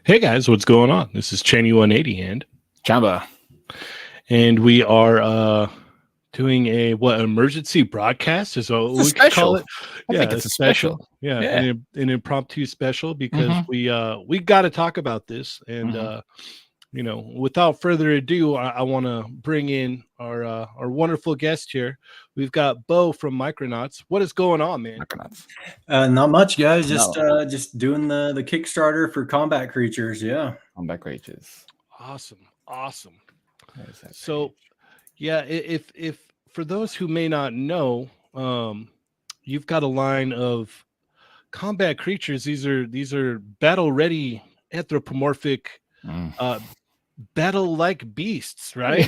Hey guys, what's going on? This is Cheney 180 and Chamba. And we are doing a emergency broadcast is what we could call it. I think it's a special. Yeah. An impromptu special because we got to talk about this. And without further ado, I want to bring in our wonderful guest here. We've got Bo from Morphonauts. What is going on, man? Morphonauts. Not much, guys. Just doing the Kickstarter for combat creatures. Yeah, combat creatures. Awesome. So, yeah, if for those who may not know, you've got a line of combat creatures. These are battle ready anthropomorphic. Battle-like beasts, right?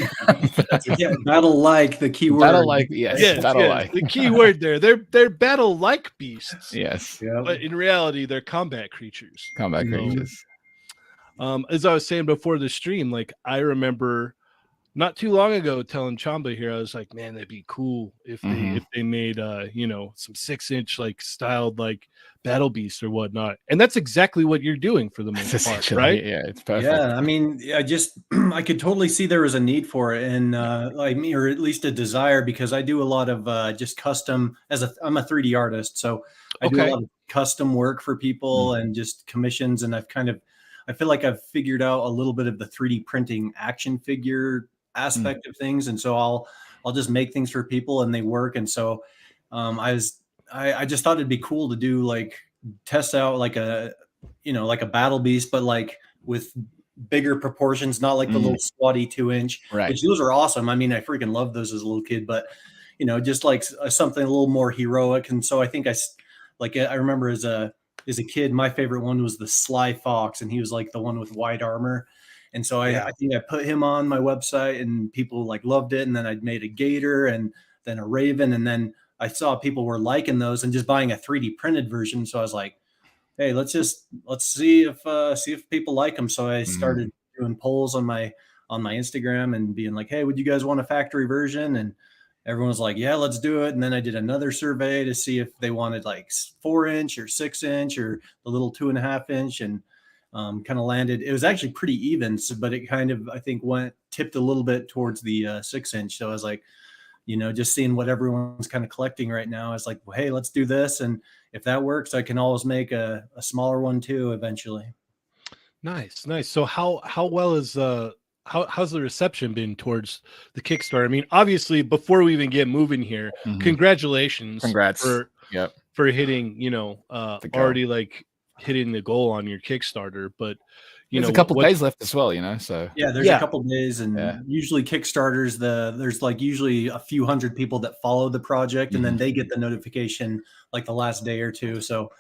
Yeah, battle-like, the key word. Battle-like, yes. Battle-like. The key word there. They're battle-like beasts. Yes. Yep. But in reality, they're combat creatures. Combat creatures. As I was saying before the stream, like I remember not too long ago telling Chamba here, I was like, man, that'd be cool if they made some 6-inch like styled like battle beasts or whatnot. And that's exactly what you're doing for the most part, right? Yeah, it's perfect. Yeah, I mean, I could totally see there was a need for it, and or at least a desire, because I do a lot of just custom. I'm a 3D artist, so I do a lot of custom work for people and just commissions. And I feel like I've figured out a little bit of the 3D printing action figure aspect of things, and so I'll just make things for people and they work. And so I just thought it'd be cool to do test out like a battle beast, but like with bigger proportions, not like the little squatty 2-inch, right? Which those are awesome. I mean, I freaking love those as a little kid, but just like something a little more heroic. And so I think I remember as a kid, my favorite one was the Sly Fox, and he was like the one with white armor. And so I think I put him on my website and people loved it. And then I'd made a gator and then a raven. And then I saw people were liking those and just buying a 3D printed version. So I was like, hey, let's see if people like them. So I started doing polls on my Instagram and being like, hey, would you guys want a factory version? And everyone was like, yeah, let's do it. And then I did another survey to see if they wanted like 4-inch or 6-inch or the little 2.5-inch, and kind of landed. It was actually pretty even, but it kind of, I think, tipped a little bit towards the 6-inch. So I was like, just seeing what everyone's kind of collecting right now, I was like, well, hey, let's do this. And if that works, I can always make a smaller one too eventually. Nice. So how well is how's the reception been towards the Kickstarter? I mean, obviously, before we even get moving here, congratulations. Congrats for hitting, already like hitting the goal on your Kickstarter. But there's a couple days left as well, so yeah, there's a couple days, and usually Kickstarters, there's like usually a few hundred people that follow the project, and then they get the notification like the last day or two. So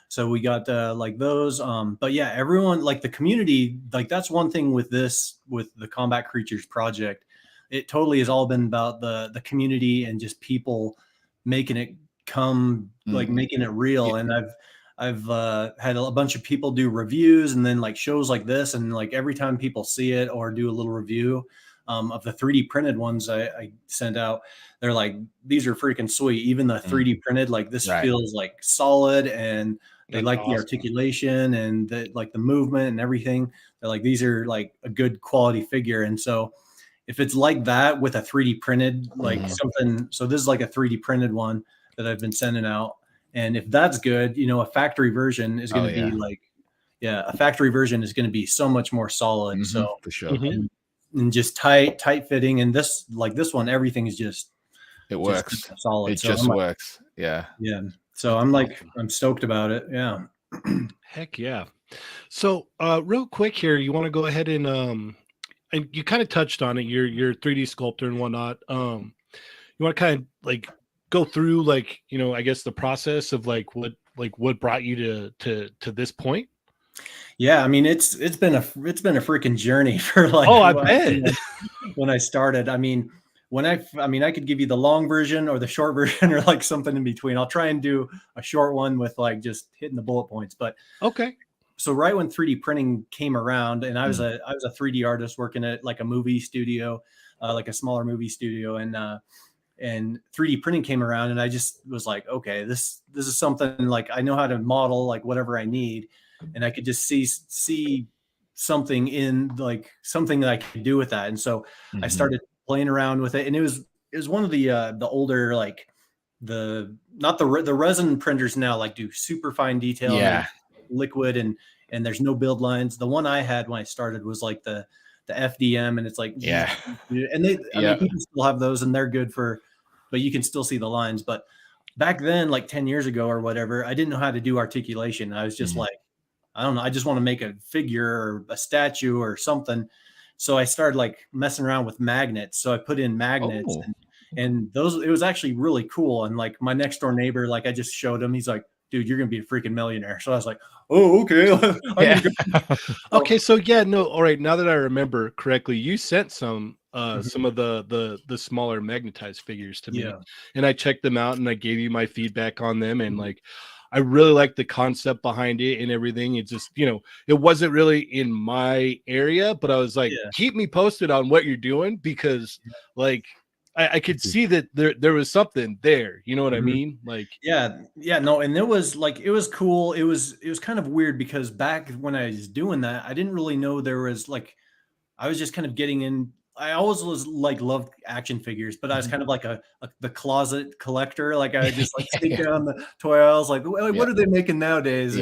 So we got like those. But yeah, everyone, like the community, like that's one thing with the Combat Creatures project. It totally has all been about the community and just people making it come, like making it real. And I've had a bunch of people do reviews, and then like shows like this, and like every time people see it or do a little review of the 3D printed ones I sent out, they're like, these are freaking sweet. Even the 3D printed, like this feels like solid, and they like the articulation and like the movement and everything. They're like, these are like a good quality figure. And so if it's like that with a 3D printed, like something, so this is like a 3D printed one that I've been sending out. And if that's good, you know, a factory version is going to be like, a factory version is going to be so much more solid. So for sure. And just tight fitting. And this, like this one, everything is just, it works. Just solid. It just works. Yeah. Yeah. So I'm like, I'm stoked about it. Yeah. Heck yeah. So real quick here, you want to go ahead and you kind of touched on it, you're 3D sculptor and whatnot. You want to kind of like go through, like, you know, I guess the process of like what brought you to this point? Yeah, I mean, it's been a freaking journey for like, I bet. When I started, I mean, I could give you the long version or the short version or like something in between. I'll try and do a short one with like just hitting the bullet points. But okay. So right when 3D printing came around, and I was a 3D artist working at like a movie studio, like a smaller movie studio, and 3D printing came around, and I just was like, okay, this is something, like I know how to model like whatever I need, and I could just see something in like something that I could do with that. And so I started playing around with it, and it was one of the older, like the resin printers now like do super fine detail, liquid, and there's no build lines. The one I had when I started was like the FDM, and it's like, and they, I mean, people still have those, and they're good but you can still see the lines. But back then, like 10 years ago or whatever, I didn't know how to do articulation. I was just like, I don't know, I just want to make a figure or a statue or something. So I started like messing around with magnets. So I put in magnets, and those, it was actually really cool. And like my next door neighbor, like I just showed him, he's like, dude, you're going to be a freaking millionaire. So I was like, oh, okay. Okay. So all right. Now that I remember correctly, you sent some of the smaller magnetized figures to me, and I checked them out, and I gave you my feedback on them. And like, I really liked the concept behind it and everything. It just, you know, it wasn't really in my area, but I was like, keep me posted on what you're doing, because like, I could see that there was something there. You know what I mean? Like, no. And there was like, it was cool. It was kind of weird, because back when I was doing that, I didn't really know there was like, I was just kind of getting in. I always was like, loved action figures, but I was kind of like the closet collector. Like I would just like sneak down the toy aisles, like, what are they making nowadays?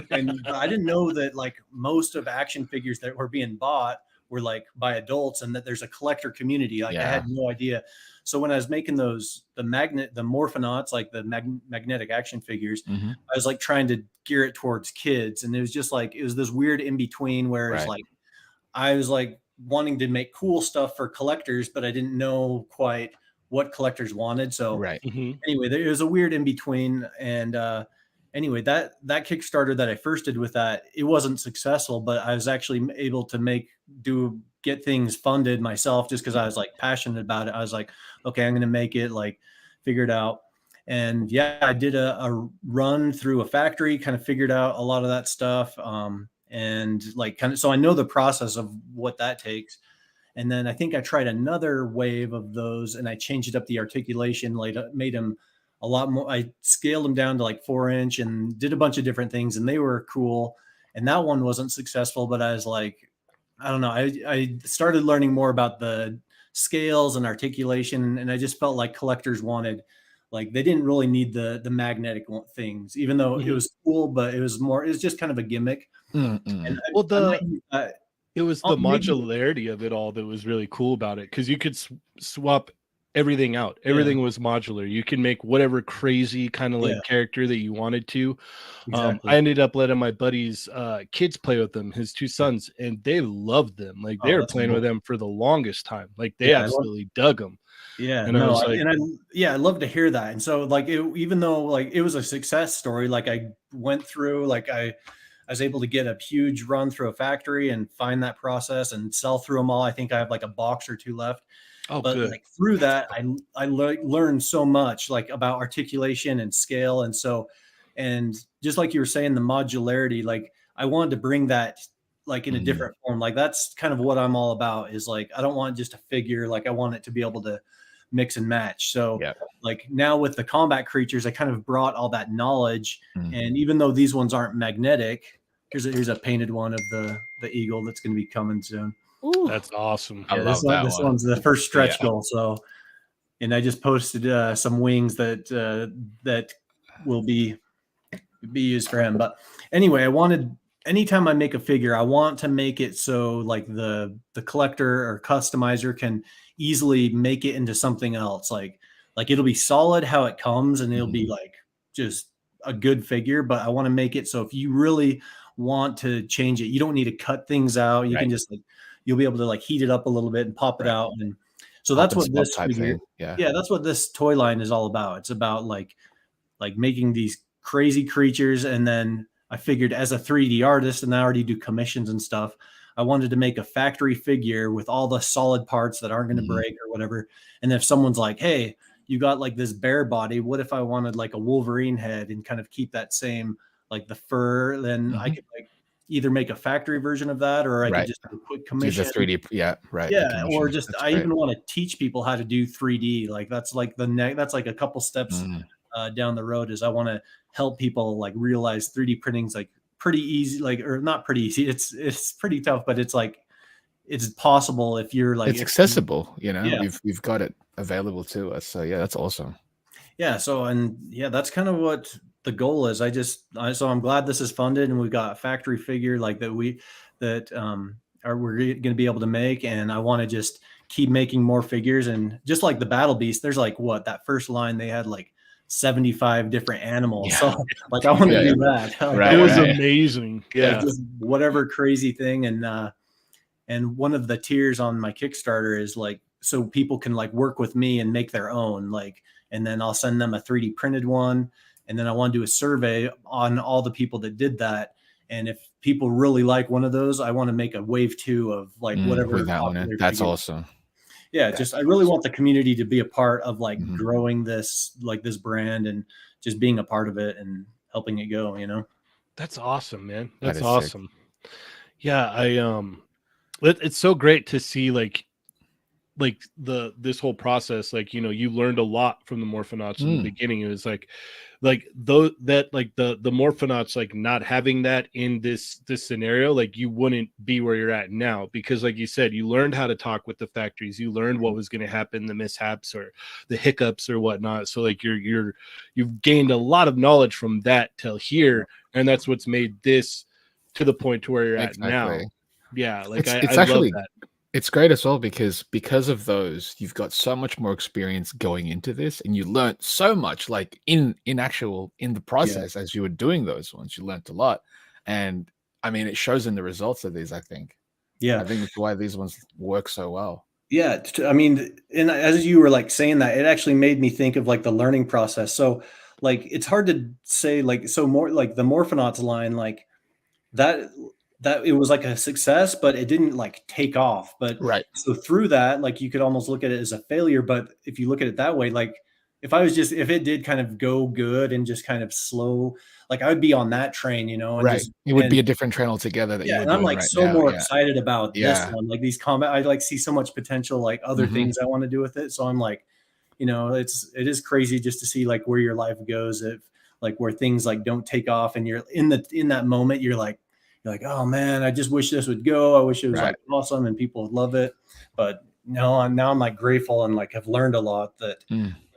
And I didn't know that like most of action figures that were being bought were like by adults, and that there's a collector community. Like I had no idea. So when I was making the Morphonauts, like the magnetic action figures, I was like trying to gear it towards kids. And it was just like, it was this weird in between where it's like, I was like wanting to make cool stuff for collectors, but I didn't know quite what collectors wanted. So anyway, there was a weird in between. And anyway, that Kickstarter that I first did with that, it wasn't successful, but I was actually able to get things funded myself, just because I was like passionate about it. I was like, okay, I'm going to make it, like figure it out. And I did a run through a factory, kind of figured out a lot of that stuff. And like kind of, so I know the process of what that takes. And then I think I tried another wave of those, and I changed up the articulation, like made them a lot more. I scaled them down to like 4-inch and did a bunch of different things, and they were cool. And that one wasn't successful, but I was like, I don't know. I started learning more about the scales and articulation, and I just felt like collectors wanted, like they didn't really need the magnetic things, even though it was cool, but it was just kind of a gimmick. And it was the modularity of it all that was really cool about it, because you could swap everything out. Everything was modular. You can make whatever crazy kind of like character that you wanted to. Exactly. I ended up letting my buddies kids play with them, his two sons, and they loved them. Like they were playing with them for the longest time. Like they absolutely dug them. Yeah, and I was like, I love to hear that. And so like even though like it was a success story, like I went through, like I was able to get a huge run through a factory and find that process and sell through them all. I think I have like a box or two left. oh, But good. like through that, I learned so much like about articulation and scale. And so, and just like you were saying, the modularity, like I wanted to bring that like in a different form. Like that's kind of what I'm all about, is like I don't want just a figure, like I want it to be able to mix and match. So like now with the combat creatures, I kind of brought all that knowledge. And even though these ones aren't magnetic, here's a painted one of the eagle that's going to be coming soon. Ooh, that's awesome. I love that This one. one's the first stretch goal. So, and I just posted some wings that that will be used for him. But anyway, I wanted, anytime I make a figure, I want to make it so like the collector or customizer can easily make it into something else. Like it'll be solid how it comes, and it'll be like just a good figure. But I want to make it so if you really want to change it, you don't need to cut things out. You can just like, you'll be able to like heat it up a little bit and pop it out. And so that's what this figure, that's what this toy line is all about. It's about like making these crazy creatures. And then I figured, as a 3D artist, and I already do commissions and stuff, I wanted to make a factory figure with all the solid parts that aren't going to break or whatever. And if someone's like, hey, you got like this bear body, what if I wanted like a Wolverine head and kind of keep that same, like the fur, then I could like either make a factory version of that, or I could just do a quick commission. Do the 3D, Yeah, or just I even want to teach people how to do 3D. Like that's like that's like a couple steps down the road, is I want to help people like realize 3D printing's like pretty easy, like, or not pretty easy. It's pretty tough, but it's like it's possible if you're like, it's accessible. You know, we've got it available to us. So yeah, that's awesome. Yeah. So, and yeah, that's kind of what the goal is. So I'm glad this is funded, and we've got a factory figure like that we're going to be able to make. And I want to just keep making more figures. And just like the Battle Beast, there's like that first line, they had like 75 different animals. So like I want to do that. It was amazing. Yeah. Just whatever crazy thing. And one of the tiers on my Kickstarter is like, so people can like work with me and make their own, like, and then I'll send them a 3D printed one. And then I want to do a survey on all the people that did that. And if people really like one of those, I want to make a wave 2 of like whatever. With that one. That's awesome. Yeah. I really want the community to be a part of like growing this, like this brand, and just being a part of it and helping it go, you know? That's awesome, man. That's awesome. Sick. Yeah. It's so great to see like this whole process. Like, you know, you learned a lot from the Morphonauts in the beginning. It was like though that like the Morphonauts, like not having that in this scenario, like you wouldn't be where you're at now, because like you said, you learned how to talk with the factories, you learned what was going to happen, the mishaps or the hiccups or whatnot. So like you've gained a lot of knowledge from that till here, and that's what's made this to the point to where you're at now. Yeah, like I love that. It's great as well, because of those, you've got so much more experience going into this, and you learned so much, like in the process as you were doing those ones. You learned a lot, and I mean, it shows in the results of these. I think that's why these ones work so well. Yeah, I mean, and as you were like saying that, it actually made me think of like the learning process. So like it's hard to say, like, so more like the Morphonauts line, like that it was like a success, but it didn't like take off. But so through that, like you could almost look at it as a failure. But if you look at it that way, like if it did kind of go good and just kind of slow, like I would be on that train, you know, and it would be a different train altogether. And I'm like more excited about this one, like these combat, I like see so much potential, like other things I want to do with it. So I'm like, you know, it is crazy just to see like where your life goes, if like where things like don't take off, and you're in that moment, you're like, oh man, I just wish this would go. I wish it was like awesome and people would love it. But now I'm like grateful, and like have learned a lot that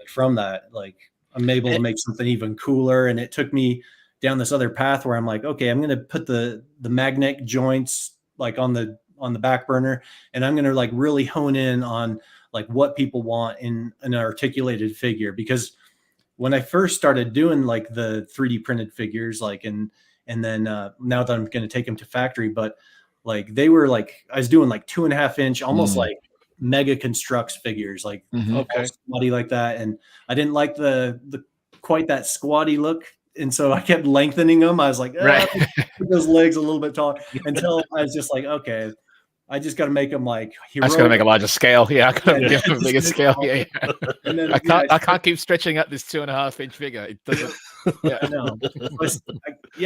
from that, like I'm able to make something even cooler. And it took me down this other path where I'm like, okay, I'm going to put the magnet joints like on the back burner, and I'm going to like really hone in on like what people want in an articulated figure. Because when I first started doing like the 3D printed figures, like, and then now that I'm going to take them to factory, but like they were like, I was doing like 2.5 inch, almost like mega constructs figures, like Okay. squatty like that. And I didn't like the quite that squatty look. And so I kept lengthening them. I was like, Right. put those legs a little bit taller, until I was just like, okay, I just got to make them like I just got to make a larger scale. Yeah, I got to give them a bigger scale. smaller. Yeah. And then I can't keep stretching out this 2.5 inch figure. It doesn't. Yeah. I know.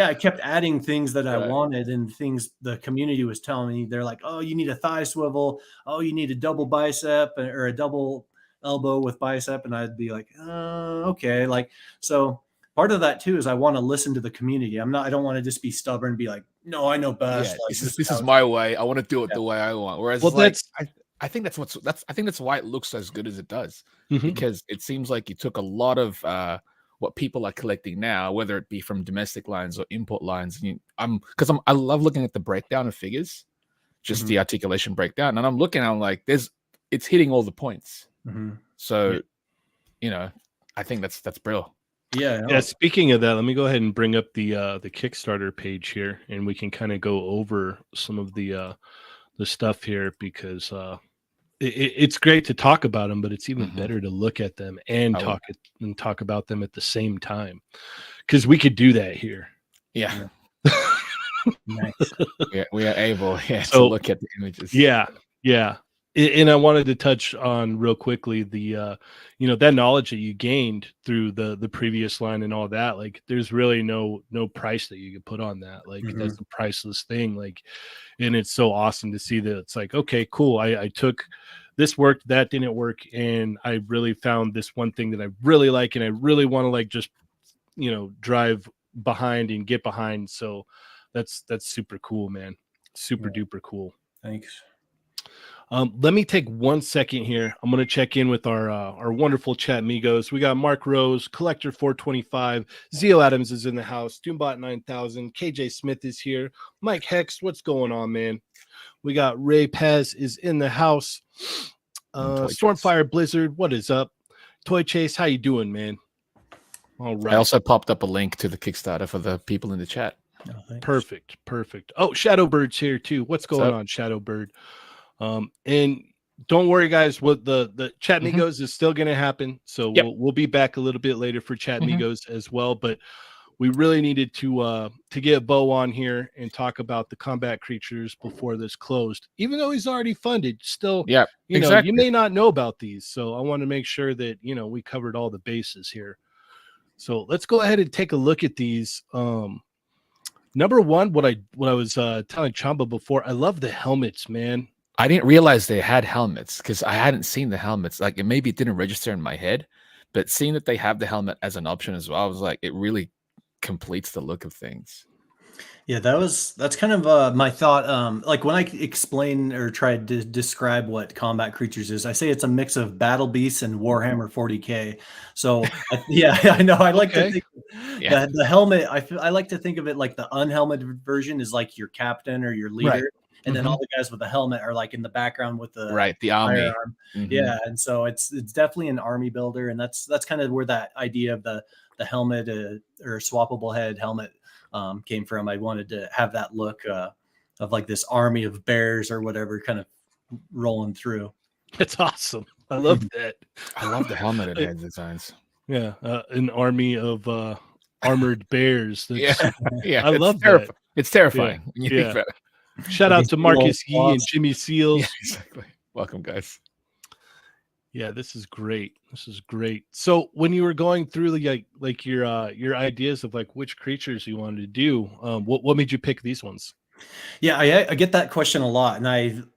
I kept adding things that I Right. wanted, and things the community was telling me. They're like, oh, you need a thigh swivel. Oh, you need a double bicep or a double elbow with bicep. And I'd be like, okay. Like, so part of that too is I want to listen to the community. I don't want to just be stubborn and be like, no, I know best. Yeah, Like, this is my way. I want to do it the way I want. Whereas, Well, like, I think that's I think that's why it looks as good as it does, because it seems like you took a lot of what people are collecting now, whether it be from domestic lines or import lines. And I love looking at the breakdown of figures, just the articulation breakdown, and I'm like, it's hitting all the points. So, I think that's brilliant. Yeah. Speaking of that, let me go ahead and bring up the Kickstarter page here, and we can kind of go over some of the stuff here, because it's great to talk about them, but it's even better to look at them and talk about them at the same time, because we could do that here. Yeah. Nice. We are able to look at the images. Yeah. And I wanted to touch on real quickly the that knowledge that you gained through the previous line and all that. Like, there's really no price that you could put on that. Like, that's a priceless thing. Like, and it's so awesome to see that it's like, okay, cool. I took this, worked, that didn't work, and I really found this one thing that I really like, and I really want to like just drive behind and get behind. So that's super cool, man. Super duper cool. Thanks. Let me take 1 second here. I'm going to check in with our wonderful chat amigos. We got Mark Rose, Collector 425, Zio Adams is in the house, Doombot 9000, KJ Smith is here, Mike Hex, what's going on, man? We got Ray Pez is in the house. Stormfire Blizzard, what is up? Toy Chase, how you doing, man? All right. I also popped up a link to the Kickstarter for the people in the chat. Perfect. Oh, Shadowbird's here too. What's going on, Shadowbird? And don't worry, guys. What the chat Migos is still going to happen. So we'll be back a little bit later for chat Migos as well. But we really needed to get Bo on here and talk about the combat creatures before this closed. Even though he's already funded, still, you may not know about these. So I want to make sure that we covered all the bases here. So let's go ahead and take a look at these. Number one, what I was telling Chamba before, I love the helmets, man. I didn't realize they had helmets because I hadn't seen the helmets. Like, maybe it didn't register in my head, but seeing that they have the helmet as an option as well, I was like, it really completes the look of things. Yeah, that's kind of my thought. Like, when I explain or try to describe what combat creatures is, I say it's a mix of Battle Beasts and Warhammer 40K. So I know. I like to think the helmet. I like to think of it like the unhelmeted version is like your captain or your leader. Right. And then all the guys with the helmet are like in the background with the army. Firearm. Yeah, and so it's definitely an army builder, and that's kind of where that idea of the helmet or swappable head helmet came from. I wanted to have that look of like this army of bears or whatever kind of rolling through. That's awesome. I love that. I love the helmeted head designs. Yeah, an army of armored bears. Yeah, I love that. It's terrifying. Yeah. Shout out to Marcus Yee and Jimmy Seals. Yeah, exactly. Welcome, guys. Yeah, this is great. So when you were going through like your ideas of like which creatures you wanted to do, what made you pick these ones? Yeah, I get that question a lot, and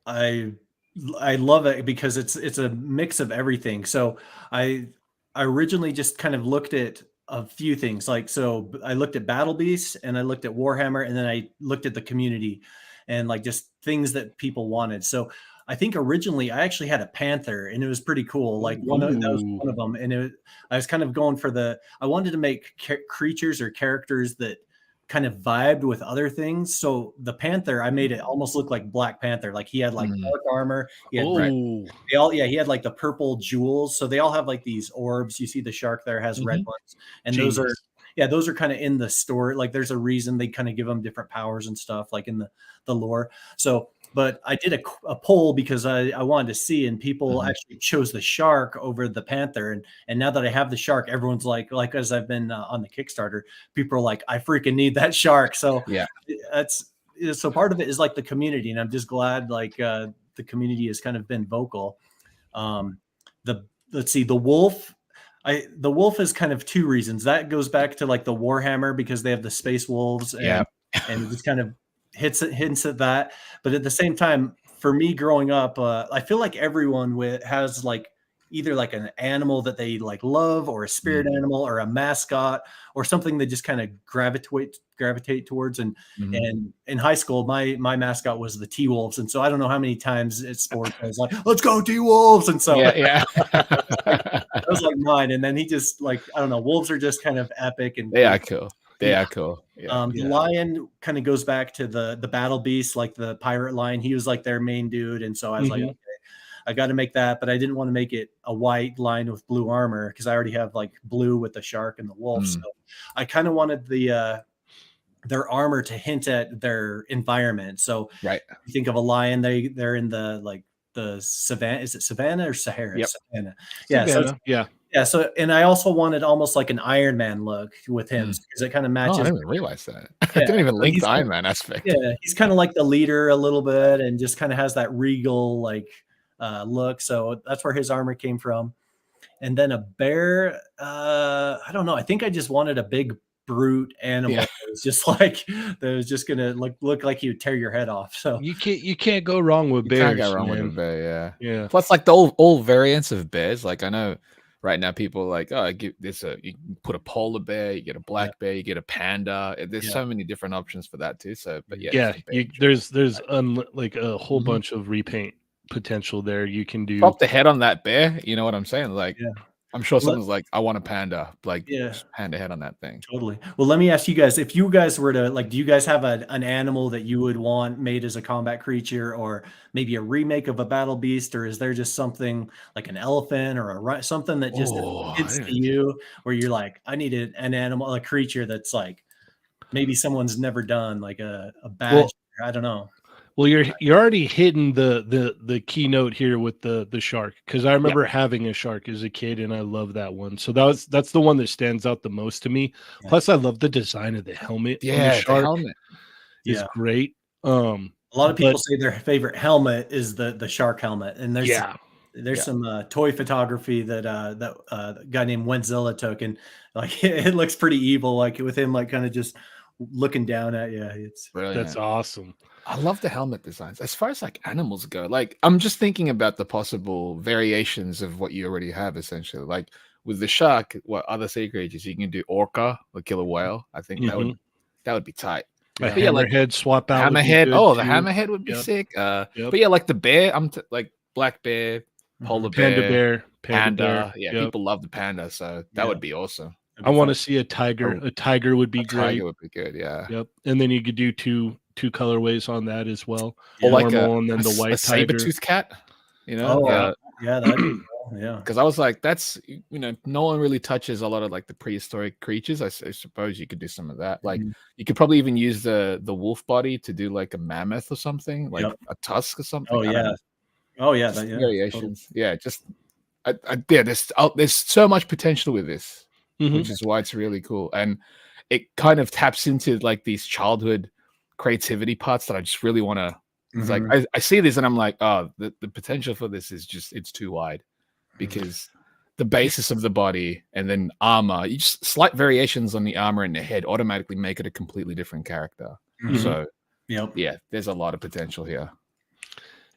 I love it because it's a mix of everything. So I originally just kind of looked at a few things. Like, so I looked at Battle Beasts and I looked at Warhammer, and then I looked at the community and like just things that people wanted. So I think originally I actually had a panther, and it was pretty cool. Like that was one of them. And I was kind of going for I wanted to make creatures or characters that kind of vibed with other things. So the Panther, I made it almost look like Black Panther. Like he had like dark armor. He had he had like the purple jewels. So they all have like these orbs. You see the shark there has red ones, and those are kind of in the story. Like there's a reason they kind of give them different powers and stuff, like in the lore. So, but I did a poll because I wanted to see, and people actually chose the shark over the Panther. And now that I have the shark, everyone's like as I've been on the Kickstarter, people are like, I freaking need that shark. So so part of it is like the community, and I'm just glad like the community has kind of been vocal. Let's see, the wolf. The wolf is kind of two reasons. That goes back to like the Warhammer, because they have the space wolves, and it just kind of hints at that. But at the same time, for me growing up, I feel like everyone has like either like an animal that they like love, or a spirit animal, or a mascot, or something they just kind of gravitate towards. And in high school, my mascot was the T-Wolves, and so I don't know how many times at sports I was like, "Let's go T-Wolves!" And so that was like mine. And then he just like, I don't know, wolves are just kind of epic, and they are cool. They are cool. The lion kind of goes back to the battle beast, like the pirate lion. He was like their main dude, and so I was like, okay, I got to make that, but I didn't want to make it a white lion with blue armor, because I already have like blue with the shark and the wolf. So I kind of wanted their armor to hint at their environment. So you think of a lion, they're in the savannah. Is it savannah or Sahara? Savannah. Yeah. So, and I also wanted almost like an Iron Man look with him, because it kind of matches. I didn't even realize that. I didn't even link the Iron Man aspect. Yeah, he's kind of like the leader a little bit, and just kind of has that regal like look. So that's where his armor came from. And then a bear. I don't know. I think I just wanted a big brute animal that was just like, that was just gonna look like you would tear your head off. So you can't go wrong with bears. You can't go wrong with a bear. Yeah. Plus, like the all variants of bears. Like I know right now people are like, oh, you can put a polar bear, you get a black bear, you get a panda. There's so many different options for that too. So, but there's like a whole bunch of repaint potential there. You can do pop the head on that bear. You know what I'm saying? Like, I'm sure someone's like, I want a panda, like just panda head on that thing. Totally. Well, let me ask you guys, if you guys were to like, do you guys have an animal that you would want made as a combat creature, or maybe a remake of a battle beast, or is there just something like an elephant or something that just hits to you where you're like, I need an animal, a creature that's like maybe someone's never done, like a badge. I don't know. Well, you're already hitting the keynote here with the shark, because I remember having a shark as a kid, and I love that one. So that's the one that stands out the most to me. Plus, I love the design of the helmet. Yeah, the shark helmet is great. A lot of people say their favorite helmet is the shark helmet, and there's some toy photography that a guy named Wenzilla took, and like it looks pretty evil, like with him like kind of just looking down at you. It's brilliant. That's awesome. I love the helmet designs. As far as like animals go, like I'm just thinking about the possible variations of what you already have, essentially. Like with the shark, what other sea creatures you can do? Orca or killer whale. I think that would be tight. A hammerhead swap out. Hammerhead. The hammerhead would be sick. But yeah, like the bear. Like black bear, polar bear, panda. Yeah, people love the panda, so that would be awesome. I want to see a tiger. A tiger would be great. Tiger would be good. Yeah. Yep. And then you could do two colorways on that as well. Or like and then the white tiger. saber-tooth cat. You know. That'd be cool. Yeah. Because I was like, that's no one really touches a lot of like the prehistoric creatures. I suppose you could do some of that. Like you could probably even use the wolf body to do like a mammoth or something, like a tusk or something. Totally. Variations. Yeah. Just there's so much potential with this. Which is why it's really cool. And it kind of taps into like these childhood creativity parts that I just really want to. It's like I see this and I'm like, oh, the potential for this is just, it's too wide, because the basis of the body and then armor, you just slight variations on the armor and the head automatically make it a completely different character. So there's a lot of potential here.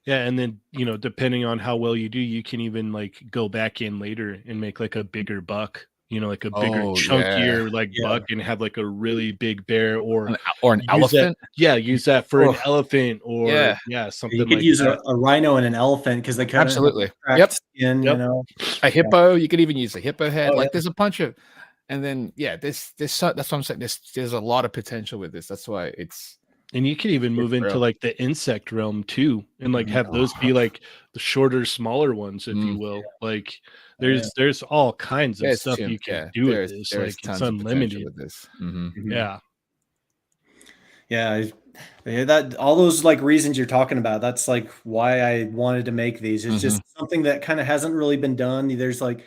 Yeah, and then depending on how well you do, you can even like go back in later and make like a bigger buck. Like a bigger, chunkier buck, and have like a really big bear or an elephant. Use that for an elephant or something. You could use a rhino and an elephant, because they kind absolutely of skin, a hippo. You could even use a hippo head. There's a bunch of And then that's what I'm saying. There's a lot of potential with this. That's why it's And you can even move into real. like the insect realm too, and like have those be like the shorter, smaller ones, if you will. Like there's all kinds of stuff you can do with this. There is Like it's tons of potential unlimited. with this. Yeah. Yeah, that all those like reasons you're talking about, that's like why I wanted to make these. It's just something that kind of hasn't really been done. There's like,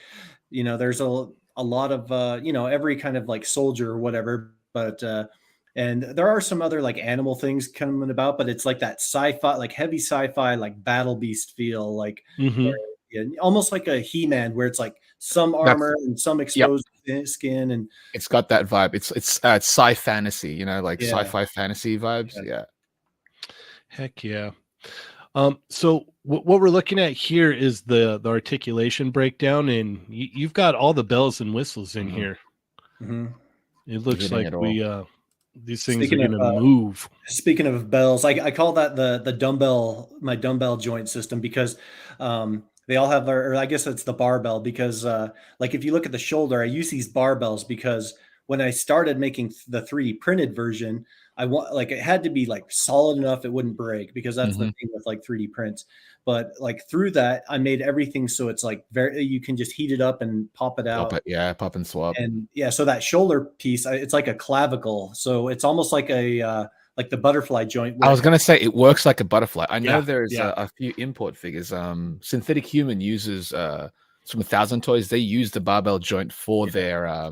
there's a lot of every kind of like soldier or whatever, but and there are some other like animal things coming about, but it's like that sci-fi, like heavy sci-fi, like battle beast feel, like almost like a He-Man, where it's like some armor and some exposed skin, and it's got that vibe. It's sci fantasy, like sci-fi fantasy vibes. Yeah. Heck yeah. So what we're looking at here is the articulation breakdown, and you've got all the bells and whistles in here. It looks like these things are going to move. Speaking of bells, I call that the dumbbell, my dumbbell joint system, because they all have or I guess it's the barbell, because like if you look at the shoulder, I use these barbells because when I started making the 3D printed version, I want like it had to be like solid enough it wouldn't break, because that's the thing with like 3D prints. But like through that, I made everything so it's like you can just heat it up and pop it out. Pop and swap. And so that shoulder piece, it's like a clavicle, so it's almost like a like the butterfly joint. I was gonna say it works like a butterfly. I know there's a few import figures. Synthetic Human uses some 1,000 Toys. They use the barbell joint for their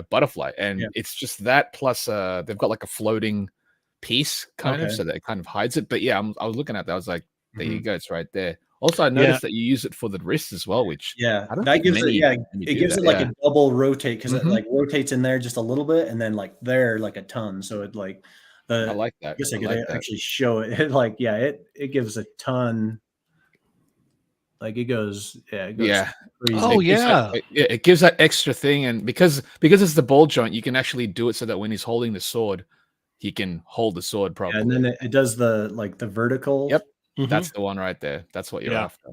butterfly, and it's just that plus they've got like a floating piece kind of, so that it kind of hides it. But I was looking at that. I was like, there you go, it's right there. Also, I noticed that you use it for the wrist as well, which that gives it like a double rotate, because it like rotates in there just a little bit, and then like there like a ton. So it like I like that. I guess I could actually show it. It like it gives a ton. Like it goes crazy. Oh yeah, it gives that extra thing, and because it's the ball joint, you can actually do it so that when he's holding the sword, he can hold the sword properly. And then it does the vertical. Yep. That's the one right there. That's what you're after.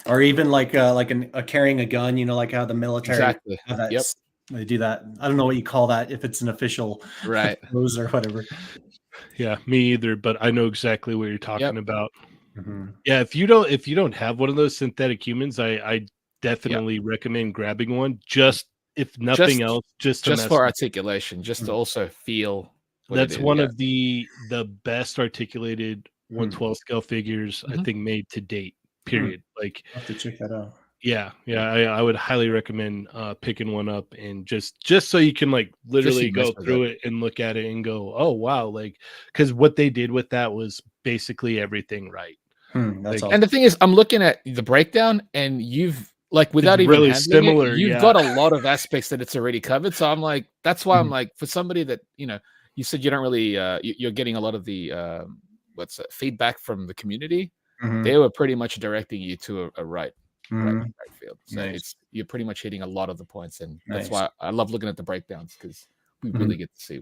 Or even like a carrying a gun, like how the military they do that. I don't know what you call that, if it's an official pose or whatever. Yeah, me either, but I know exactly what you're talking about. Yeah, if you don't have one of those synthetic humans, I definitely recommend grabbing one, just if nothing else, just for articulation, just to also feel. That's one of the best articulated 1/12 scale figures I think made to date. Period. Like, I'll have to check that out. Yeah, I would highly recommend picking one up, and just so you can like literally go through it and look at it and go, oh wow, like, because what they did with that was basically everything right. That's and the thing is, I'm looking at the breakdown, and you've like without even really similar. You've got a lot of aspects that it's already covered. So I'm like, that's why I'm like, for somebody that you said you don't really you're getting a lot of the feedback from the community. They were pretty much directing you to a right field. So you're pretty much hitting a lot of the points, and that's why I love looking at the breakdowns, because we really get to see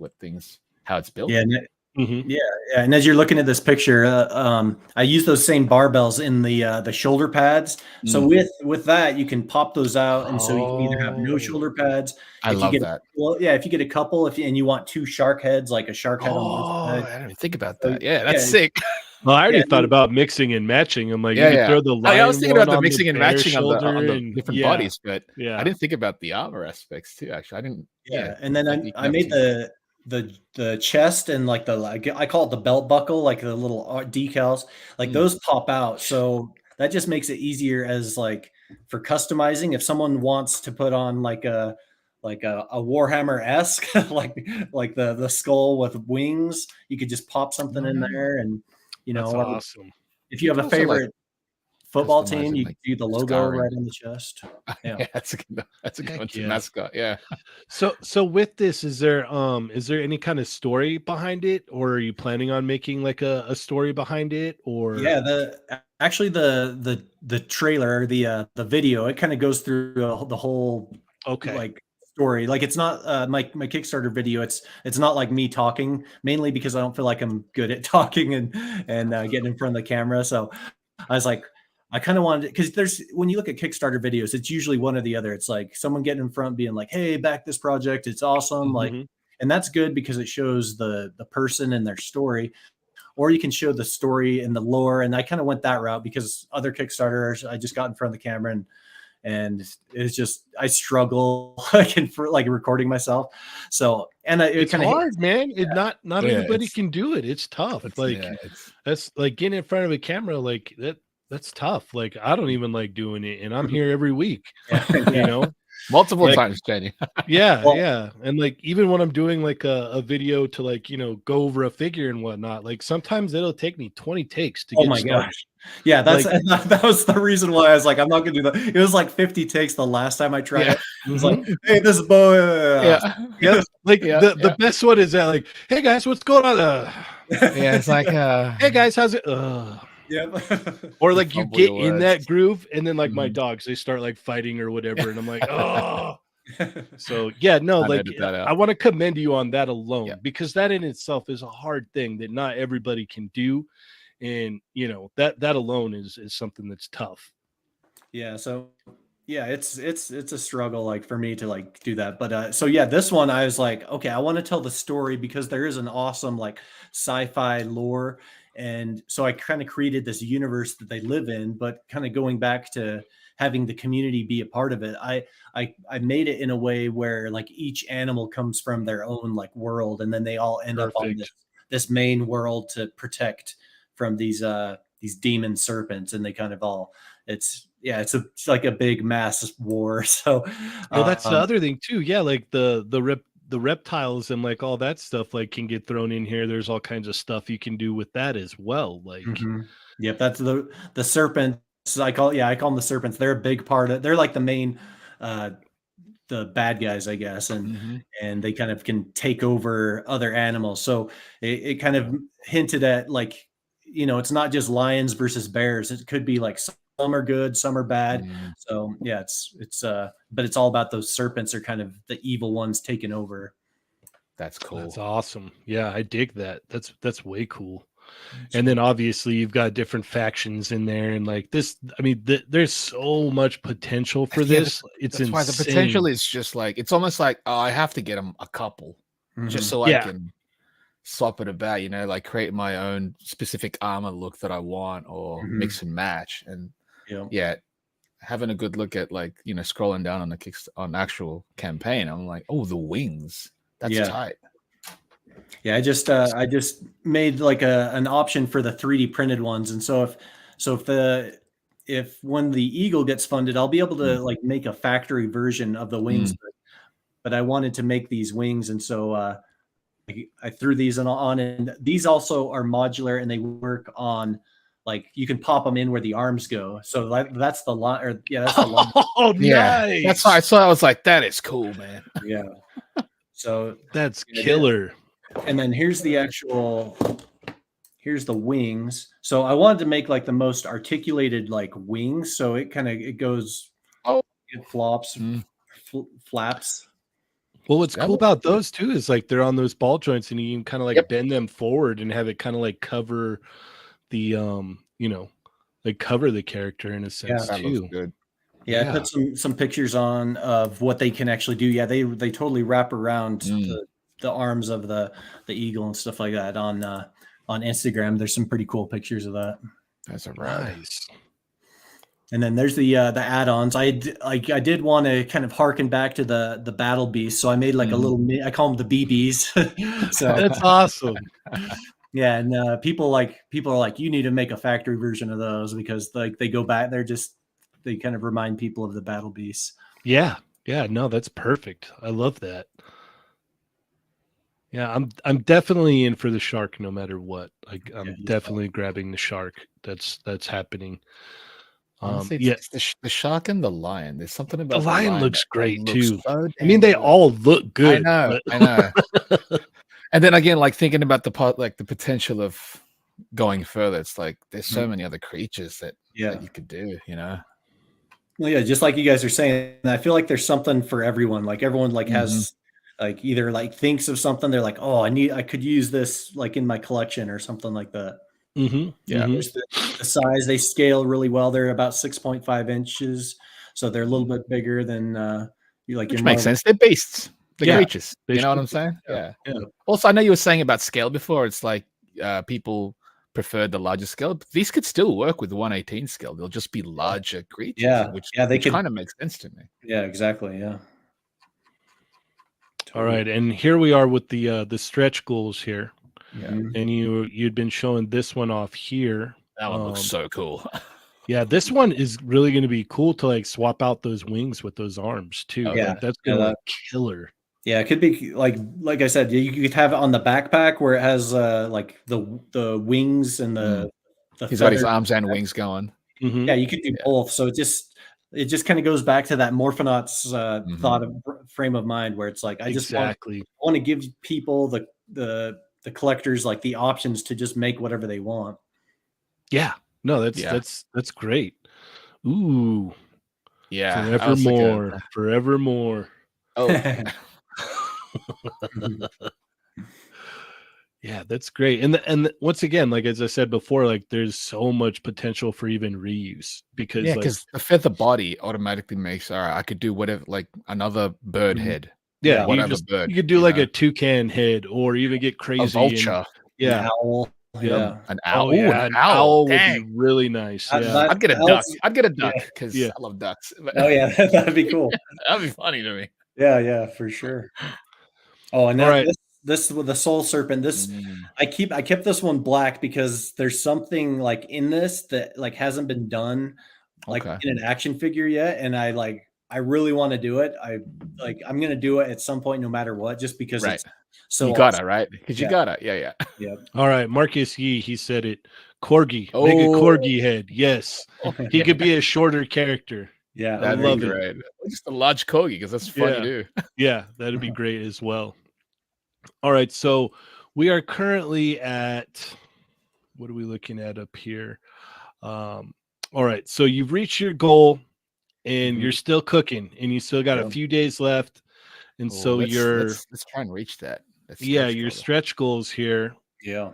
how it's built. And as you're looking at this picture, I use those same barbells in the shoulder pads. So with that, you can pop those out, and so you can either have no shoulder pads. I love that. If you get a couple, and you want 2 shark heads, like a shark head on one side. I didn't even think about that. Yeah, that's sick. Well, I already thought about mixing and matching. I'm like, you could throw the lion. I was thinking about the mixing the and matching on the and, different bodies, but I didn't think about the armor aspects too. Actually, I didn't. And then I made the chest and like I call it the belt buckle, like the little decals, like those pop out. So that just makes it easier as like for customizing. If someone wants to put on like a Warhammer-esque, like the skull with wings, you could just pop something in there, and that's awesome. If you have a favorite football team, you can do the logo right on the chest. Yeah, that's a good mascot. Yeah. So with this, is there any kind of story behind it, or are you planning on making like a story behind it? Or the trailer, the video, it kind of goes through the whole like story. Like, it's not my Kickstarter video, it's not like me talking, mainly because I don't feel like I'm good at talking and getting in front of the camera. So I was like, I kind of wanted, because when you look at Kickstarter videos, it's usually one or the other. It's like someone getting in front being like, hey, back this project, it's awesome. Like, and that's good because it shows the person and their story. Or you can show the story and the lore. And I kind of went that route because other Kickstarters, I just got in front of the camera and it's just, I struggle for like recording myself. So, and it's hard, man. Yeah. Not everybody can do it. It's tough. That's like getting in front of a camera like that. That's tough. Like, I don't even like doing it, and I'm here every week. You know, multiple times, Jenny. Yeah. And like, even when I'm doing like a video to like, go over a figure and whatnot, like sometimes it'll take me 20 takes to get started. Gosh. Yeah, that's like, that was the reason why I was like, I'm not gonna do that. It was like 50 takes the last time I tried it. It was like, hey, this is boy. The best one is that, like, hey guys, what's going on? Yeah, it's like hey guys, how's it? Or like you get in that groove and then like my dogs, they start like fighting or whatever, and I'm like, oh. So yeah, no, like I want to commend you on that alone, because that in itself is a hard thing that not everybody can do, and that alone is something that's tough. Yeah, so yeah, it's a struggle like for me to like do that, but so yeah, this one I was like, okay, I want to tell the story because there is an awesome like sci-fi lore. And so I kind of created this universe that they live in, but kind of going back to having the community be a part of it. I made it in a way where like each animal comes from their own like world, and then they all end up on this main world to protect from these demon serpents, and they kind of all it's like a big mass war. So that's the other thing too. Yeah, like the reptiles and like all that stuff like can get thrown in here. There's all kinds of stuff you can do with that as well. Like, yep, that's the serpents. I call them the serpents. They're a big part of. They're like the main, the bad guys, I guess, and they kind of can take over other animals. So it kind of hinted at like, it's not just lions versus bears. It could be like some are good, some are bad. So yeah, it's but it's all about those serpents are kind of the evil ones taking over. That's cool. That's awesome. Yeah, I dig that. That's way cool. And then obviously you've got different factions in there, and like this, I mean, there's so much potential for this. It's insane. Why the potential is just like, it's almost like, oh, I have to get them a couple just so I can swap it about, like create my own specific armor look that I want, or mix and match. And having a good look at like, scrolling down on actual campaign, I'm like, oh, the wings, that's tight. Yeah, I just made like an option for the 3D printed ones, and so if when the eagle gets funded, I'll be able to like make a factory version of the wings. But I wanted to make these wings, and so I threw these on, and these also are modular, and they work on like you can pop them in where the arms go. So that's the line. That's the line. Oh, nice. That's why I saw. I was like, that is cool, man. Yeah. So that's killer. And then here's the wings. So I wanted to make like the most articulated like wings. So it goes, it flops, flaps. Well, what's cool about those too is like they're on those ball joints, and you can kind of like bend them forward and have it kind of like cover the like cover the character in a sense too. Looks good. Yeah, I put some pictures on of what they can actually do. Yeah, they totally wrap around the arms of the eagle and stuff like that on Instagram. There's some pretty cool pictures of that. That's right. Nice. And then there's the add-ons. I did want to kind of harken back to the battle beast, so I made like a little. I call them the BBs. So that's awesome. Yeah, and people are like, you need to make a factory version of those because like they go back. They kind of remind people of the battle beasts. Yeah. No, that's perfect. I love that. Yeah, I'm definitely in for the shark no matter what. I'm definitely grabbing the shark. That's happening. Honestly, it's the shark and the lion. There's something about the lion looks great too. So I mean, they all look good. I know. And then again, like thinking about the potential of going further, it's like there's so many other creatures that you could do. Well, yeah, just like you guys are saying, I feel like there's something for everyone. Like everyone like has like either like thinks of something, they're like, oh, I could use this like in my collection or something like that. Yeah. There's the size. They scale really well. They're about 6.5 inches, so they're a little bit bigger than your Which makes Marvel. sense. They're beasts. They're Yeah. creatures. They You know what should I'm be. saying? Yeah. Yeah. Yeah. Also, I know you were saying about scale before. It's like people prefer the larger scale. But these could still work with 1/18 scale. They'll just be larger creatures, Yeah. Yeah. They which could. kind of makes sense to me. Yeah. Exactly. Yeah. All right, and here we are with the stretch goals here, Yeah. and you'd been showing this one off here. That one looks so cool. Yeah, this one is really going to be cool to like swap out those wings with those arms too. Oh, yeah. Like, that's gonna look killer. Yeah, it could be like I said, you could have it on the backpack where it has like the wings and the He's got his feathers. arms and wings going. Yeah, you could do both. So it just kind of goes back to that Morphonauts thought of frame of mind where it's like I just want to give people the collectors like the options to just make whatever they want. Yeah. No, that's great. Ooh. Yeah. Forevermore. Oh. Yeah, that's great. And once again, like as I said before, like there's so much potential for even reuse because the feather body automatically makes all right, I could do whatever, like another bird head. Yeah, whatever bird. You could do like a toucan head or even get crazy. A vulture. Yeah. An owl. Yeah. An owl. Oh, yeah, an owl would be really nice. Yeah. I'd get a duck. I'd get a duck because I love ducks. Oh yeah, that'd be cool. That'd be funny to me. Yeah, for sure. Oh, and this with the soul serpent. I kept this one black because there's something like in this that like hasn't been done like in an action figure yet, and I really want to do it. I'm gonna do it at some point, no matter what, just because it's so you gotta right because you gotta yeah. All right, Marcus Yee, he said it. Corgi, make a corgi head. Yes, he could be a shorter character. Yeah, I love it. Just a large corgi because that's fun to do. Yeah, that'd be great as well. All right, so we are currently at what are we looking at up here? All right, so you've reached your goal and you're still cooking and you still got a few days left. And so let's try and reach that. Your stretch goals here. Yeah.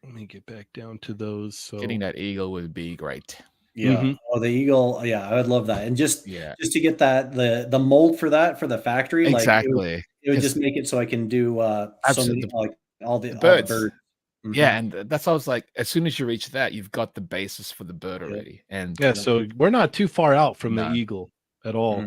Let me get back down to those. So getting that eagle would be great. Yeah. Oh, the eagle. Yeah, I would love that. And just to get that the mold for that for the factory, exactly. Like it would just make it so I can do so many, like all the birds. Yeah, and that's how I was like, as soon as you reach that, you've got the basis for the bird already. And so we're not too far out from the eagle at all.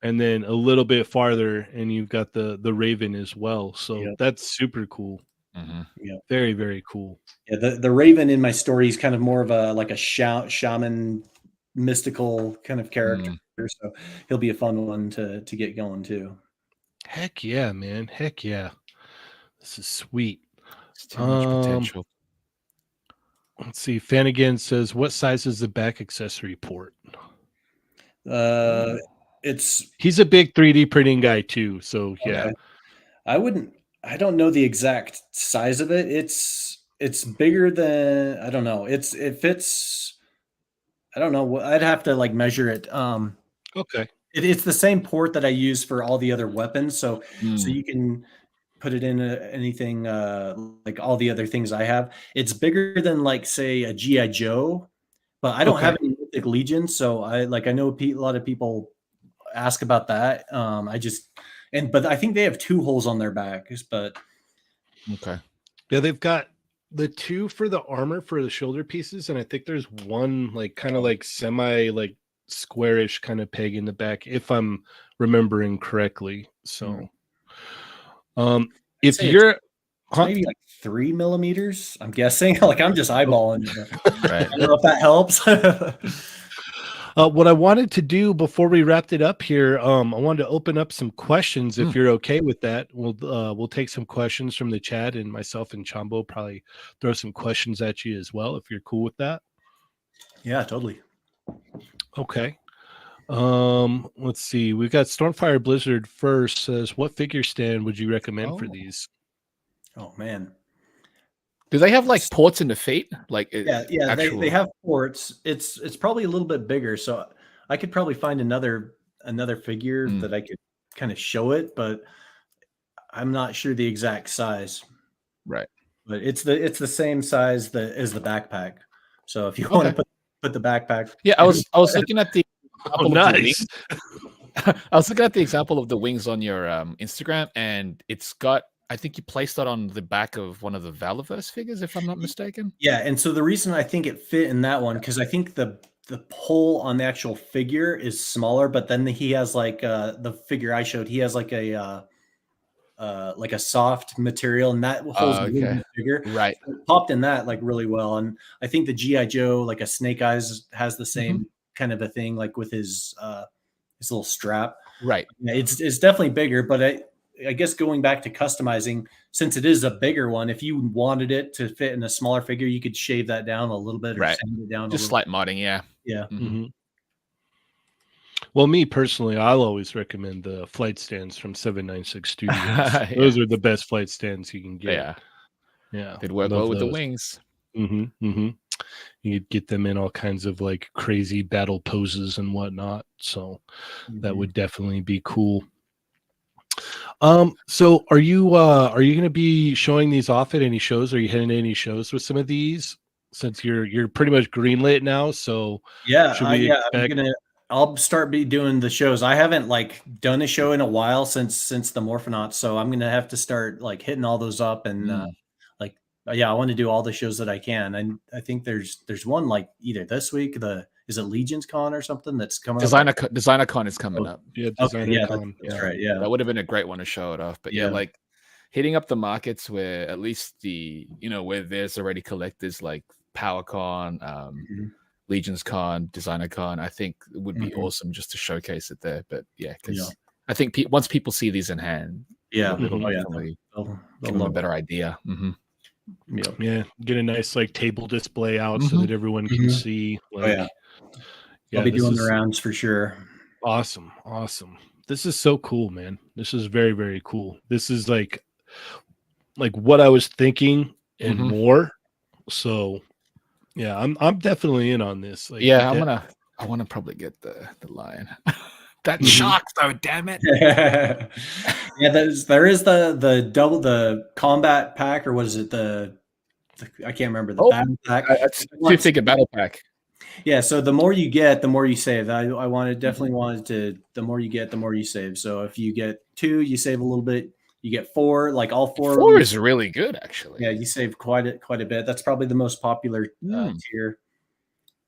And then a little bit farther, and you've got the raven as well. So that's super cool. Yeah, very, very cool. Yeah, the raven in my story is kind of more of a shaman mystical kind of character. So he'll be a fun one to get going too. Heck yeah, man. Heck yeah. This is sweet. It's too much potential. Let's see. Fanigan says, what size is the back accessory port? He's a big 3D printing guy too. So yeah. I don't know the exact size of it. It's bigger than, I don't know. It fits. I don't know. I'd have to like measure it. Okay. It's the same port that I use for all the other weapons. So you can put it in anything like all the other things I have. It's bigger than like say a G.I. Joe, but I don't have any Mythic Legion. So I know a lot of people ask about that. But I think they have 2 holes on their backs, but yeah, they've got the 2 for the armor for the shoulder pieces, and I think there's one like kind of like semi like squarish kind of peg in the back, if I'm remembering correctly. So if you're maybe like 3 millimeters, I'm guessing. Like I'm just eyeballing it. Right. I don't know if that helps. What I wanted to do before we wrapped it up here, I wanted to open up some questions. If you're okay with that, we'll take some questions from the chat, and myself and Chamba will probably throw some questions at you as well, if you're cool with that. Yeah, totally. Okay. Let's see. We've got Stormfire Blizzard first. Says, what figure stand would you recommend for these? Oh man. Do they have like ports in the feet? Like they have ports. It's probably a little bit bigger, so I could probably find another figure that I could kind of show it, but I'm not sure the exact size. Right. but it's the same size as the backpack. So if you want Okay. to put the backpack, Yeah, I was looking at the Oh, example of the nice. wings. I was looking at the example of the wings on your Instagram, and it's got. I think you placed that on the back of one of the Valaverse figures, if I'm not mistaken. yeah. And so the reason I think it fit in that one, because I think the hole on the actual figure is smaller, but then he has like the figure I showed, he has like a soft material, and that holds a little Okay. bit bigger. Right. So it popped in that like really well. And I think the GI Joe, like a Snake Eyes, has the same kind of a thing, like with his little strap. Right. Yeah, it's definitely bigger, but I guess going back to customizing, since it is a bigger one, if you wanted it to fit in a smaller figure, you could shave that down a little bit or Right. sand it down Just a little. slight modding, yeah. Yeah. Well, me personally, I'll always recommend the flight stands from 796 Studios. Yeah. Those are the best flight stands you can get. Yeah. Yeah. They'd work well with the wings. You could get them in all kinds of like crazy battle poses and whatnot. So that would definitely be cool. So are you going to be showing these off at any shows? Are you heading to any shows with some of these? Since you're pretty much greenlit now, so Yeah, should we expect? I'll start doing the shows. I haven't like done a show in a while since the Morphonauts, so I'm gonna have to start like hitting all those up and like I want to do all the shows that I can. And I think there's one like either this week, is it Legions Con or something that's coming up? Designer Con is coming up. Yeah, Okay, Con. that's right. Yeah, That would have been a great one to show it off. But yeah, like hitting up the markets where at least where there's already collectors like PowerCon, Legions Con, Designer Con, I think it would be awesome just to showcase it there. But yeah, because I think once people see these in hand, it'll definitely give them a better idea. Yeah, get a nice like table display out so that everyone can see. Like, I'll be doing the rounds for sure. Awesome. This is so cool, man. This is very, very cool. This is like what I was thinking and more. So yeah, I'm definitely in on this. Like, yeah, I want to probably get the lion. That shark though, damn it. Yeah, there is the combat pack, or what is it? I can't remember the battle pack. That's 2-figure battle pack. Yeah, so the more you get, the more you save. I definitely wanted to. The more you get, the more you save. So if you get 2, you save a little bit. You get 4, like all 4. 4 is really good, actually. Yeah, you save quite a bit. That's probably the most popular tier.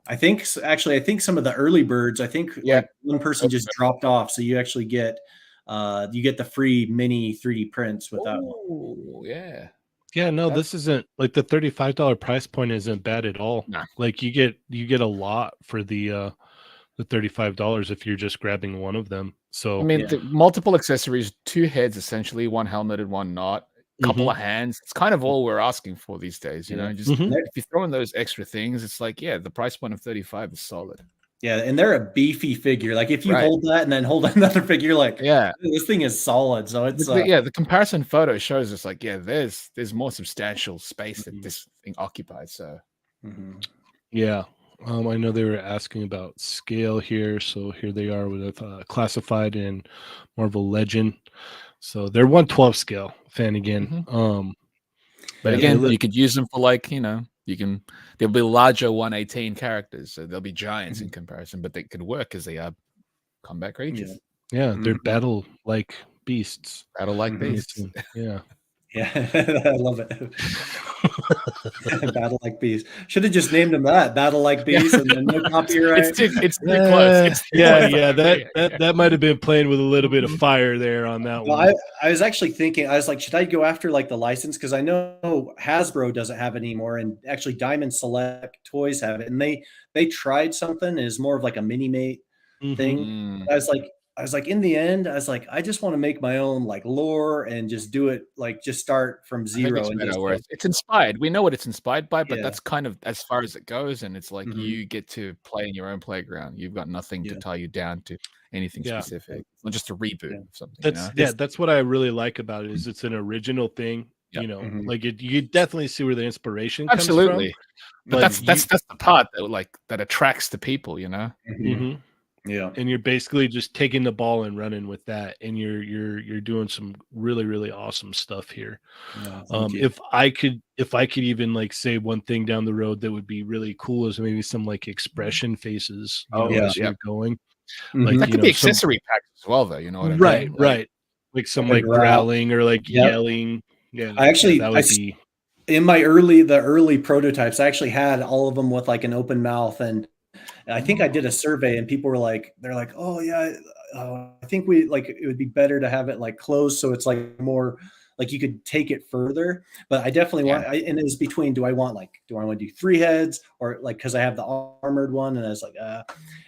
I think some of the early birds. I think like one person just dropped off, so you actually get the free mini 3D prints with that one. Oh yeah. Yeah, no, this isn't like the $35 price point isn't bad at all. Nah. Like you get a lot for the $35 if you're just grabbing one of them. So I mean, the multiple accessories, 2 heads essentially, 1 helmeted, 1 not, couple of hands. It's kind of all we're asking for these days, you know. Just if you throw in those extra things, it's like the price point of 35 is solid. Yeah, and they're a beefy figure. Like if you hold that and then hold another figure, you're like, this thing is solid. So it's the comparison photo shows us like, there's more substantial space that this thing occupies. So yeah. I know they were asking about scale here, so here they are with classified and Marvel Legend. So they're 1/12 scale, Flanagan. But again, you could use them for like, there'll be larger 118 characters, so they'll be giants in comparison, but they could work as they are combat creatures. Yeah, they're battle like beasts. Battle like beasts. Yeah. Yeah, I love it. Battle like bees. Should have just named them that. Battle like bees, and then no copyright. It's too close. That might have been playing with a little bit of fire there on that one. I was actually thinking, I was like, should I go after like the license? Because I know Hasbro doesn't have it anymore, and actually Diamond Select Toys have it, and they tried something is more of like a mini mate thing. I was like, in the end, I was like, I just want to make my own like lore and just do it, like just start from zero. It's inspired. We know what it's inspired by, but that's kind of as far as it goes. And it's like you get to play in your own playground. You've got nothing to tie you down to anything specific. It's not just a reboot of something. That's what I really like about it is it's an original thing. Like you definitely see where the inspiration comes from. But that's the part that attracts the people, Yeah. and you're basically just taking the ball and running with that, and you're doing some really, really awesome stuff here. Thank you. If I could even like say one thing down the road that would be really cool is maybe some like expression faces, you know, yeah. as you're going. Mhm. Like, That you could be know, some accessory packs as well, though. You know what I mean? right, Like, right. Like some Like a like growl. growling or like Yep. yelling. Yeah, I actually, that would be in my early prototypes, I actually had all of them with like an open mouth, and I think I did a survey, and people were like, they're like, oh yeah, I think we like it would be better to have it like closed, so it's like more like you could take it further. But I definitely Yeah. want, and it was between, do I want to do 3 heads, or like, because I have the armored one, and I was like,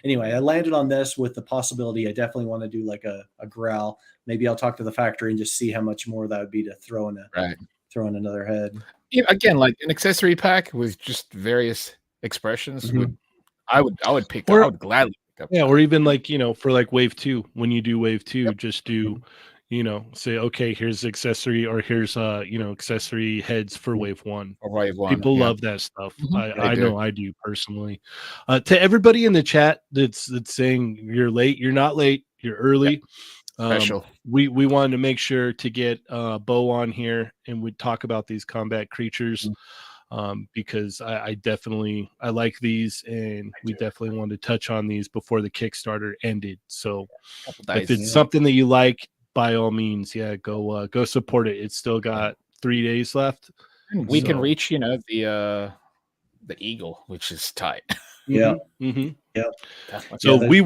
anyway, I landed on this with the possibility I definitely want to do like a growl. Maybe I'll talk to the factory and just see how much more that would be to throw in right. another head. Yeah, again, like an accessory pack with just various expressions Mhm. I would pick up. I or would gladly pick up yeah, that. or even like, you know, for like wave 2, when you do wave 2, Yep. just do, you know, say, okay, here's accessory, or here's you know, accessory heads for wave 1. Or wave one. People Yeah. love that stuff. Mhm. They I do. know I do personally. To everybody in the chat that's saying you're late, you're not late, you're Yep. early. Special. We wanted to make sure to get Bo on here and we'd talk about these combat creatures, because I definitely I like these, and we definitely wanted to touch on these before the Kickstarter ended. So Couple if days. it's something that you like, by all means, yeah, go support it. It's still got 3 days left. And we can So- reach, you know, the eagle, which is tight. Yeah. Mhm. Yep. Definitely. So Yeah, we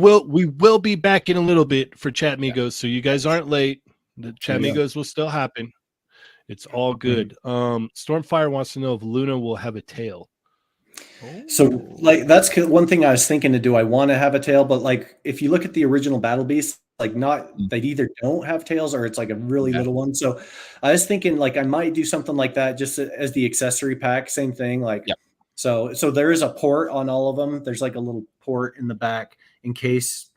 will be back in a little bit for Chat Migos. So you guys aren't late. The Chat Yeah. Migos will still happen. It's all good. Stormfire wants to know if Luna will have a tail. So like that's one thing I was thinking to do. I want to have a tail, but like if you look at the original Battle Beast, like they either don't have tails or it's like a really little one. So I was thinking like I might do something like that just as the accessory pack. Same thing. Like Yep. so there is a port on all of them. There's like a little port in the back in case.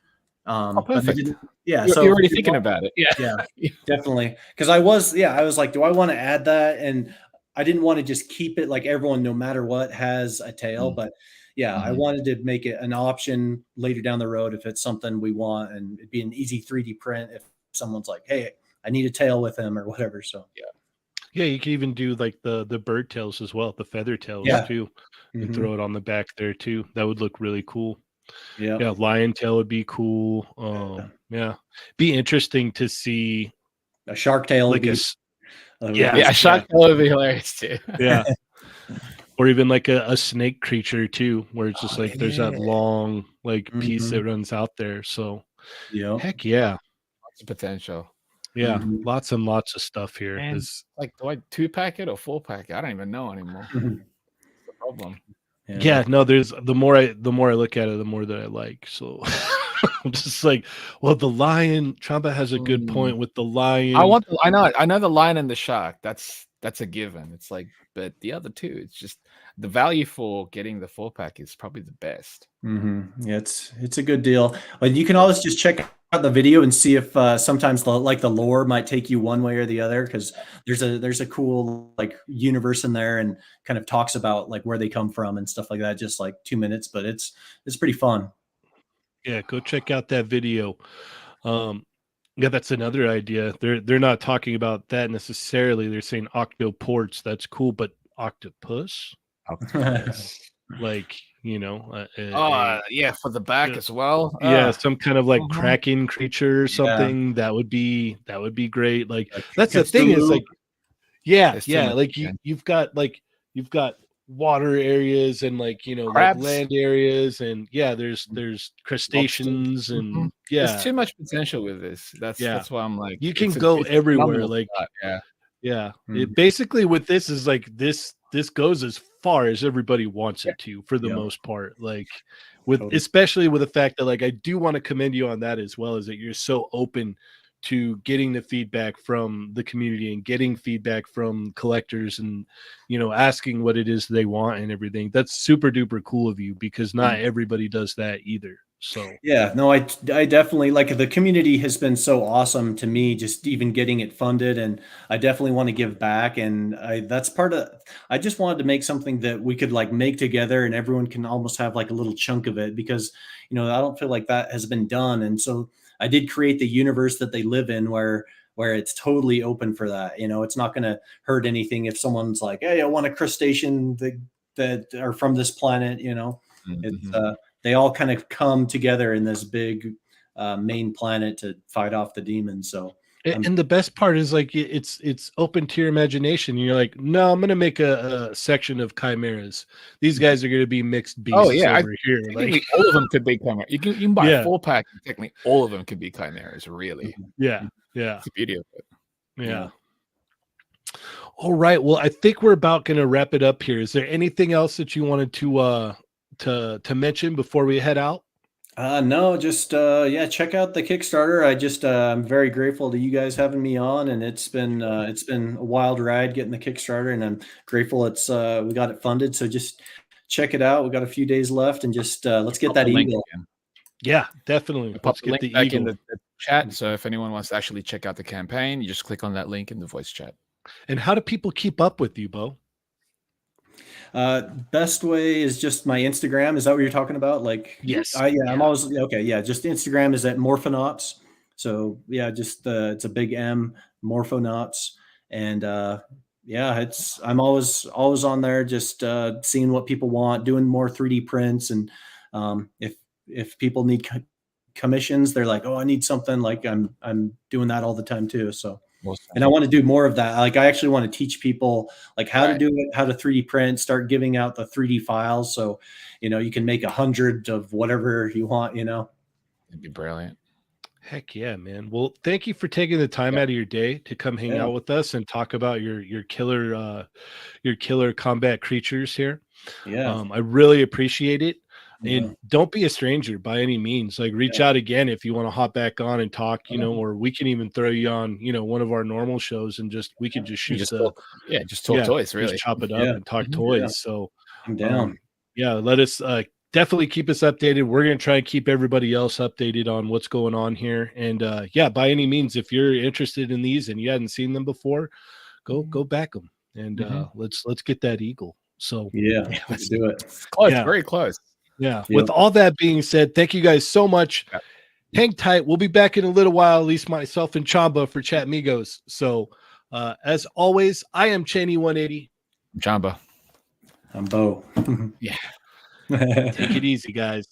Oh, But I perfect. didn't. Yeah. You're So already thinking about it. Yeah. yeah, definitely. Because I was like, do I want to add that? And I didn't want to just keep it like everyone, no matter what, has a tail. But yeah, I wanted to make it an option later down the road if it's something we want, and it'd be an easy 3D print if someone's like, hey, I need a tail with him or whatever. So Yeah, you can even do like the bird tails as well, the feather tails too, and Mhm. throw it on the back there too. That would look really cool. Yeah. Yeah, lion tail would be cool. Yeah, be interesting to see A shark tail would like be Yeah, a shark tail would be hilarious too. yeah, or even like a snake creature too, where it's just like there's that long like piece that runs out there. So yeah. heck yeah, Lots of potential. yeah, Mhm. lots and lots of stuff here. And Is like, do I 2-pack it or 4-pack it? I don't even know anymore. Mhm. That's the problem. yeah, no, there's the more I look at it, the more that I like. So I'm just like, well, the lion, Chamba has a good point with the lion. I know the lion and the shark. That's a given. It's like, but the other two, it's just the value for getting the 4-pack is probably the best. Yeah, it's a good deal. But you can always just check out the video and see if sometimes the lore might take you one way or the other, because there's a cool like universe in there and kind of talks about like where they come from and stuff like that. Just like 2 minutes, but it's pretty fun. Yeah, go check out that video. Yeah, that's another idea. They're not talking about that necessarily. They're saying octoports. That's cool, but octopus, like, you know, Yeah, for the back as well. yeah, some kind of like Mhm. kraken creature or something. That would be great. Like that's the thing is Cthulhu. like, yeah, There's too yeah, much, like man. you've got water areas and like, you know, like Crabs. land areas, and yeah, there's crustaceans and Mhm. yeah, There's too much potential with this. That's why I'm like, you can it's a go everywhere. phenomenal Like start, yeah. yeah, Mhm. it basically with this is like this goes as far as everybody wants it to, for the Yeah. most part. Like with Totally. especially with the fact that like I do want to commend you on that as well, as that you're so open to getting the feedback from the community and getting feedback from collectors, and you know, asking what it is they want and everything. That's super duper cool of you, because not everybody does that either. So Yeah, no, I definitely like the community has been so awesome to me, just even getting it funded, and I definitely want to give back. And that's part of, I just wanted to make something that we could like make together and everyone can almost have like a little chunk of it because, I don't feel like that has been done. And so I did create the universe that they live in where it's totally open for that. It's not going to hurt anything if someone's like, hey, I want a crustacean that are from this planet, it's, they all kind of come together in this big main planet to fight off the demons. So, and the best part is like it's open to your imagination. You're like, no, I'm gonna make a section of chimeras. These guys are gonna be mixed beasts over here. Technically, Like all of them could be chimeras. You can buy a Yeah. 4-pack. And technically, all of them could be chimeras. Really, yeah, it's the beauty of it. yeah. All right. Well, I think we're about gonna wrap it up here. Is there anything else that you wanted to mention before we head out? No, just check out the Kickstarter. I'm very grateful to you guys having me on, and it's been a wild ride getting the Kickstarter, and I'm grateful it's we got it funded. So just check it out. We got a few days left, and just let's get that eagle. Yeah, definitely. Pop Let's the get link the back eagle. in the chat. So if anyone wants to actually check out the campaign, you just click on that link in the voice chat. And how do people keep up with you, Bo? Best way is just my Instagram. Is that what you're talking about? Like, Yes. I'm always okay. Yeah, just Instagram is at Morphonauts. So yeah, just it's a big M, Morphonauts, and I'm always on there, just seeing what people want, doing more 3D prints, and if people need commissions, they're like, oh, I need something. Like I'm doing that all the time too. So. Awesome. And I want to do more of that. Like I actually want to teach people like how to do it, how to 3D print, start giving out the 3D files. So, you can make 100 of whatever you want, It'd be brilliant. Heck yeah, man. Well, thank you for taking the time out of your day to come hang out with us and talk about your killer combat creatures here. Yeah. I really appreciate it. And don't be a stranger by any means. Like reach out again if you want to hop back on and talk, or we can even throw you on, one of our normal shows and we can just shoot talk toys, really. Just chop it up and talk toys. So I'm down. Let us definitely keep us updated. We're going to try and keep everybody else updated on what's going on here. And by any means, if you're interested in these and you hadn't seen them before, go back them and let's get that eagle. So let's do it. It's close, very close. Yeah. With all that being said, thank you guys so much. Yeah. Hang tight. We'll be back in a little while, at least myself and Chamba for Chat Migos. So as always, I am Cheney 180. I'm Chamba. I'm Bo. Take it easy, guys.